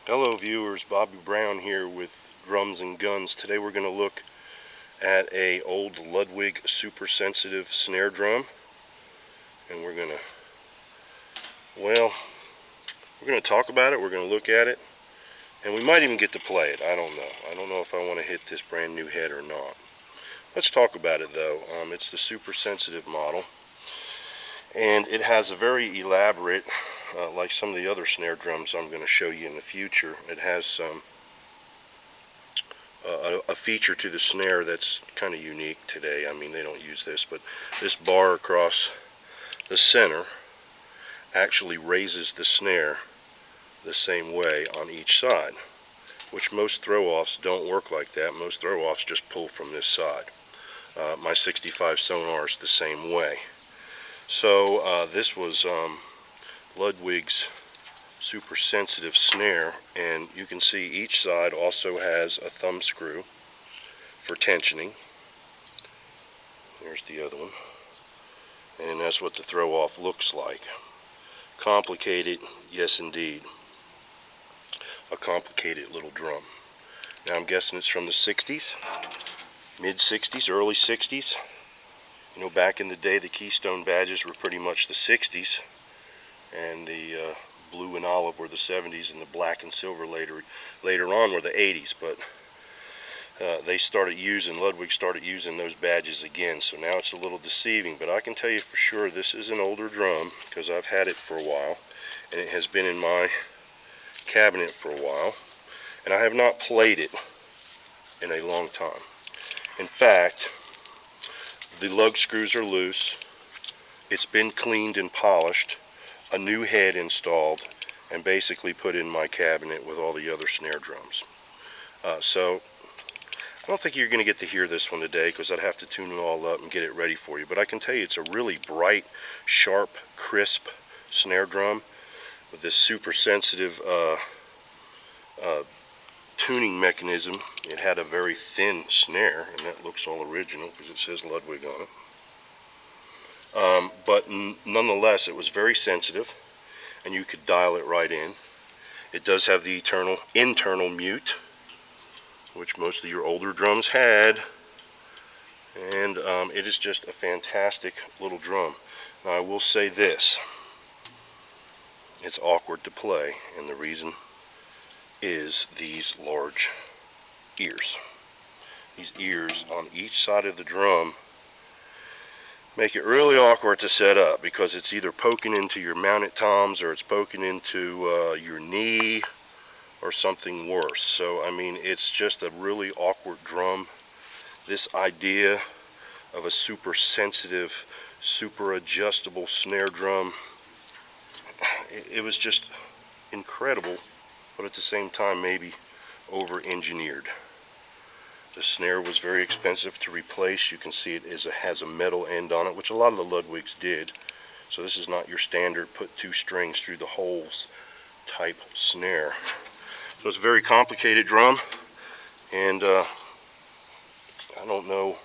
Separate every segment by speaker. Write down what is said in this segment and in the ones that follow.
Speaker 1: Hello viewers, Bobby Brown here with Drums and Guns. Today we're going to look at a old Ludwig super sensitive snare drum, and we're going to talk about it, we're going to look at it, and we might even get to play it. I don't know if I want to hit this brand new head or not. Let's talk about it though. It's the super sensitive model, and it has a very elaborate, like some of the other snare drums I'm going to show you in the future, it has a feature to the snare that's kind of unique today. I mean, they don't use this, but this bar across the center actually raises the snare the same way on each side, which most throw-offs don't work like that. Most throw-offs just pull from this side. My 65 Sonar is the same way. So this was Ludwig's super sensitive snare, and you can see each side also has a thumb screw for tensioning. There's the other one, and that's what the throw-off looks like. Complicated, yes indeed. A complicated little drum. Now I'm guessing it's from the 60s, mid 60s, early 60s. You know, back in the day the Keystone badges were pretty much the 60s, and the blue and olive were the 70s, and the black and silver later on were the 80s. But Ludwig started using those badges again, so now it's a little deceiving. But I can tell you for sure this is an older drum, because I've had it for a while, and it has been in my cabinet for a while, and I have not played it in a long time. In fact, the lug screws are loose, it's been cleaned and polished, a new head installed, and basically put in my cabinet with all the other snare drums. So I don't think you're going to get to hear this one today, because I'd have to tune it all up and get it ready for you. But I can tell you it's a really bright, sharp, crisp snare drum with this super sensitive tuning mechanism. It had a very thin snare, and that looks all original because it says Ludwig on it. But nonetheless, it was very sensitive, and you could dial it right in. It does have the internal mute, which most of your older drums had, and it is just a fantastic little drum. Now I will say this, it's awkward to play, and the reason is these large ears. These ears on each side of the drum make it really awkward to set up, because it's either poking into your mounted toms, or it's poking into your knee, or something worse. So I mean, it's just a really awkward drum. This idea of a super sensitive, super adjustable snare drum, it was just incredible, but at the same time maybe over-engineered. The snare was very expensive to replace. You can see it has a metal end on it, which a lot of the Ludwigs did. So this is not your standard put two strings through the holes type snare. So it's a very complicated drum, and I don't know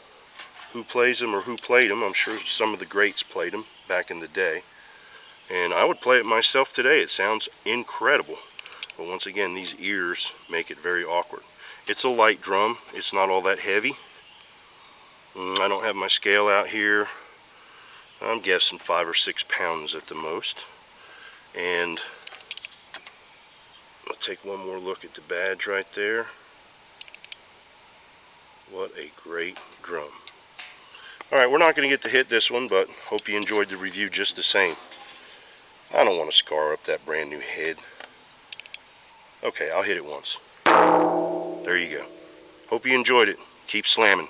Speaker 1: who plays them or who played them. I'm sure some of the greats played them back in the day, and I would play it myself today. It sounds incredible. But once again, these ears make it very awkward. It's a light drum. It's not all that heavy. I don't have my scale out here. I'm guessing 5 or 6 pounds at the most. And I'll take one more look at the badge right there. What a great drum. Alright, we're not going to get to hit this one, but hope you enjoyed the review just the same. I don't want to scar up that brand new head. Okay, I'll hit it once. There you go. Hope you enjoyed it. Keep slamming.